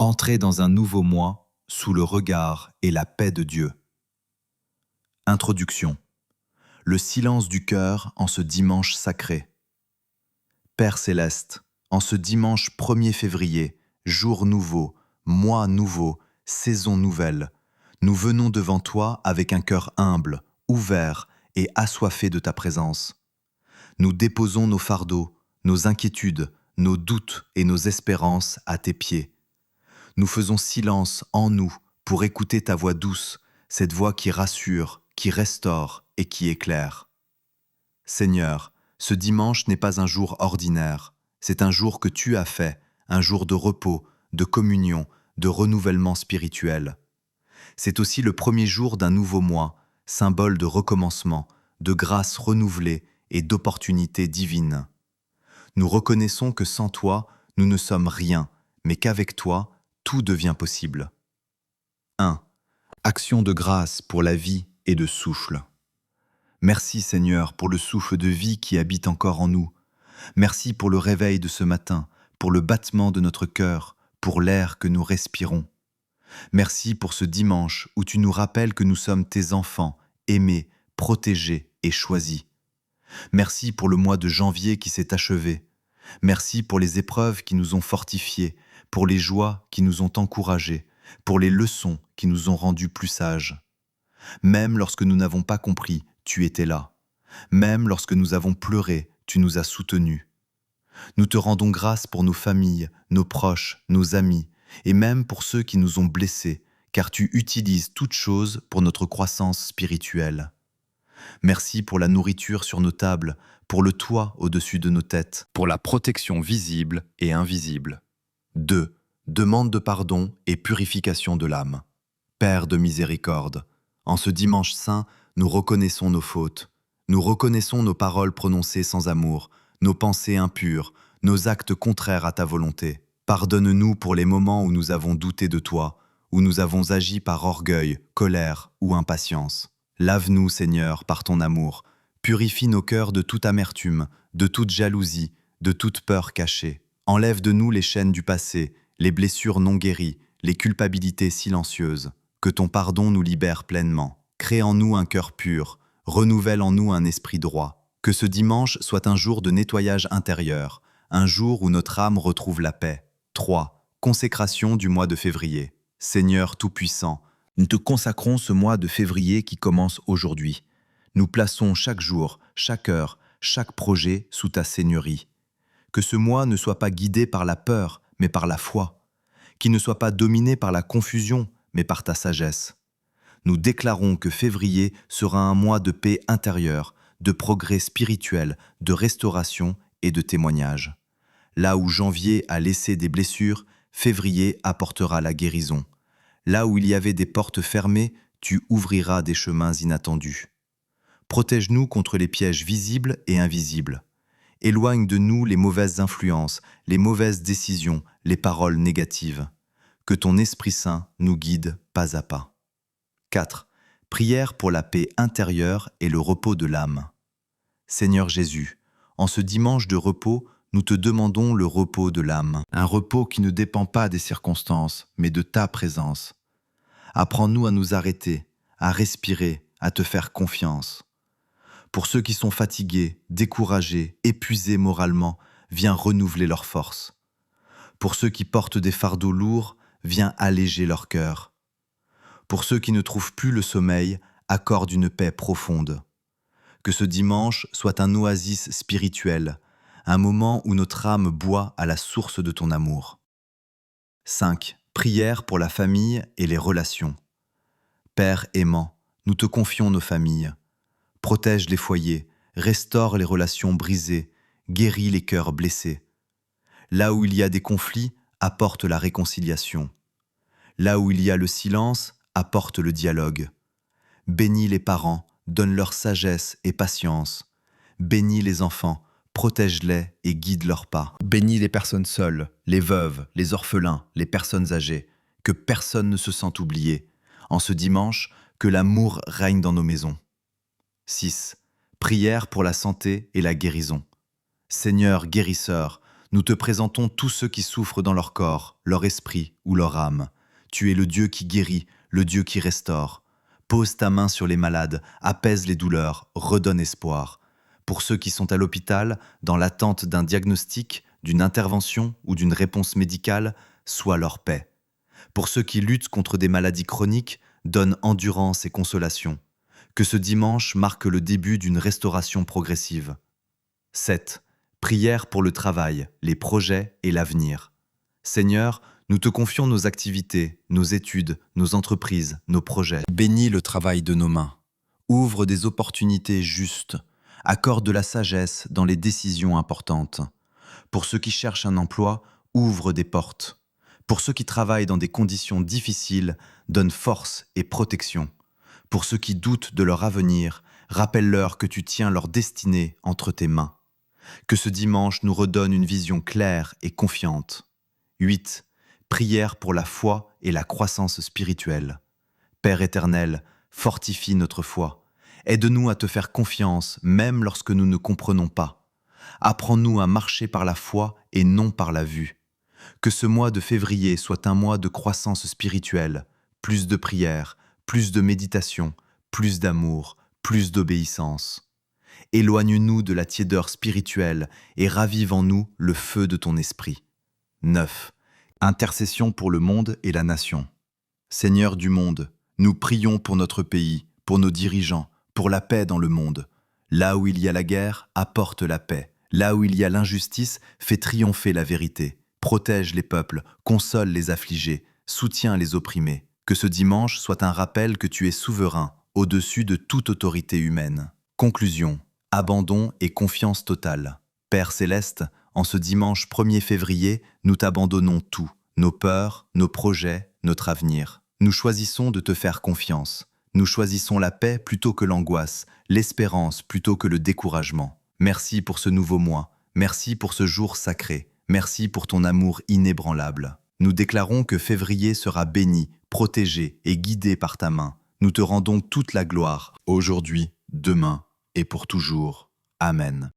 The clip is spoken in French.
Entrez dans un nouveau mois sous le regard et la paix de Dieu. Introduction. Le silence du cœur en ce dimanche sacré. Père céleste, en ce dimanche 1er février, jour nouveau, mois nouveau, saison nouvelle, nous venons devant toi avec un cœur humble, ouvert et assoiffé de ta présence. Nous déposons nos fardeaux, nos inquiétudes, nos doutes et nos espérances à tes pieds. Nous faisons silence en nous pour écouter ta voix douce, cette voix qui rassure, qui restaure et qui éclaire. Seigneur, ce dimanche n'est pas un jour ordinaire, c'est un jour que tu as fait, un jour de repos, de communion, de renouvellement spirituel. C'est aussi le premier jour d'un nouveau mois, symbole de recommencement, de grâce renouvelée et d'opportunités divines. Nous reconnaissons que sans toi, nous ne sommes rien, mais qu'avec toi, tout devient possible. 1. Action de grâce pour la vie et de souffle. Merci Seigneur pour le souffle de vie qui habite encore en nous. Merci pour le réveil de ce matin, pour le battement de notre cœur, pour l'air que nous respirons. Merci pour ce dimanche où tu nous rappelles que nous sommes tes enfants, aimés, protégés et choisis. Merci pour le mois de janvier qui s'est achevé. Merci pour les épreuves qui nous ont fortifiés, pour les joies qui nous ont encouragés, pour les leçons qui nous ont rendus plus sages. Même lorsque nous n'avons pas compris, tu étais là. Même lorsque nous avons pleuré, tu nous as soutenus. Nous te rendons grâce pour nos familles, nos proches, nos amis, et même pour ceux qui nous ont blessés, car tu utilises toutes choses pour notre croissance spirituelle. Merci pour la nourriture sur nos tables, pour le toit au-dessus de nos têtes, pour la protection visible et invisible. 2. Demande de pardon et purification de l'âme. Père de miséricorde, en ce dimanche saint, nous reconnaissons nos fautes. Nous reconnaissons nos paroles prononcées sans amour, nos pensées impures, nos actes contraires à ta volonté. Pardonne-nous pour les moments où nous avons douté de toi, où nous avons agi par orgueil, colère ou impatience. Lave-nous, Seigneur, par ton amour. Purifie nos cœurs de toute amertume, de toute jalousie, de toute peur cachée. Enlève de nous les chaînes du passé, les blessures non guéries, les culpabilités silencieuses. Que ton pardon nous libère pleinement. Crée en nous un cœur pur, renouvelle en nous un esprit droit. Que ce dimanche soit un jour de nettoyage intérieur, un jour où notre âme retrouve la paix. 3. Consécration du mois de février. Seigneur Tout-Puissant, nous te consacrons ce mois de février qui commence aujourd'hui. Nous plaçons chaque jour, chaque heure, chaque projet sous ta seigneurie. Que ce mois ne soit pas guidé par la peur, mais par la foi. Qu'il ne soit pas dominé par la confusion, mais par ta sagesse. Nous déclarons que février sera un mois de paix intérieure, de progrès spirituel, de restauration et de témoignage. Là où janvier a laissé des blessures, février apportera la guérison. Là où il y avait des portes fermées, tu ouvriras des chemins inattendus. Protège-nous contre les pièges visibles et invisibles. Éloigne de nous les mauvaises influences, les mauvaises décisions, les paroles négatives. Que ton Esprit Saint nous guide pas à pas. 4. Prière pour la paix intérieure et le repos de l'âme. Seigneur Jésus, en ce dimanche de repos, nous te demandons le repos de l'âme. Un repos qui ne dépend pas des circonstances, mais de ta présence. Apprends-nous à nous arrêter, à respirer, à te faire confiance. Pour ceux qui sont fatigués, découragés, épuisés moralement, viens renouveler leurs forces. Pour ceux qui portent des fardeaux lourds, viens alléger leur cœur. Pour ceux qui ne trouvent plus le sommeil, accorde une paix profonde. Que ce dimanche soit un oasis spirituel, un moment où notre âme boit à la source de ton amour. 5. Prière pour la famille et les relations. Père aimant, nous te confions nos familles. Protège les foyers, restaure les relations brisées, guéris les cœurs blessés. Là où il y a des conflits, apporte la réconciliation. Là où il y a le silence, apporte le dialogue. Bénis les parents, donne leur sagesse et patience. Bénis les enfants, protège-les et guide leurs pas. Bénis les personnes seules, les veuves, les orphelins, les personnes âgées. Que personne ne se sente oublié. En ce dimanche, que l'amour règne dans nos maisons. 6. Prière pour la santé et la guérison. Seigneur guérisseur, Nous te présentons tous ceux qui souffrent dans leur corps, leur esprit ou leur âme. Tu es le Dieu qui guérit, le Dieu qui restaure. Pose ta main sur les malades, apaise les douleurs, redonne espoir. Pour ceux qui sont à l'hôpital, dans l'attente d'un diagnostic, d'une intervention ou d'une réponse médicale, sois leur paix. Pour ceux qui luttent contre des maladies chroniques, donne endurance et consolation. Que ce dimanche marque le début d'une restauration progressive. 7. Prière pour le travail, les projets et l'avenir. Seigneur, nous te confions nos activités, nos études, nos entreprises, nos projets. Bénis le travail de nos mains. Ouvre des opportunités justes. Accorde de la sagesse dans les décisions importantes. Pour ceux qui cherchent un emploi, ouvre des portes. Pour ceux qui travaillent dans des conditions difficiles, donne force et protection. Pour ceux qui doutent de leur avenir, rappelle-leur que tu tiens leur destinée entre tes mains. Que ce dimanche nous redonne une vision claire et confiante. 8. Prière pour la foi et la croissance spirituelle. Père éternel, fortifie notre foi. Aide-nous à te faire confiance même lorsque nous ne comprenons pas. Apprends-nous à marcher par la foi et non par la vue. Que ce mois de février soit un mois de croissance spirituelle, plus de prières, plus de méditation, plus d'amour, plus d'obéissance. Éloigne-nous de la tiédeur spirituelle et ravive en nous le feu de ton esprit. 9. Intercession pour le monde et la nation. Seigneur du monde, nous prions pour notre pays, pour nos dirigeants, pour la paix dans le monde. Là où il y a la guerre, apporte la paix. Là où il y a l'injustice, fais triompher la vérité. Protège les peuples, console les affligés, soutiens les opprimés. Que ce dimanche soit un rappel que tu es souverain, au-dessus de toute autorité humaine. Conclusion. Abandon et confiance totale. Père céleste, en ce dimanche 1er février, nous t'abandonnons tout, nos peurs, nos projets, notre avenir. Nous choisissons de te faire confiance. Nous choisissons la paix plutôt que l'angoisse, l'espérance plutôt que le découragement. Merci pour ce nouveau mois. Merci pour ce jour sacré. Merci pour ton amour inébranlable. Nous déclarons que février sera béni, protégé et guidé par ta main. Nous te rendons toute la gloire, aujourd'hui, demain et pour toujours. Amen.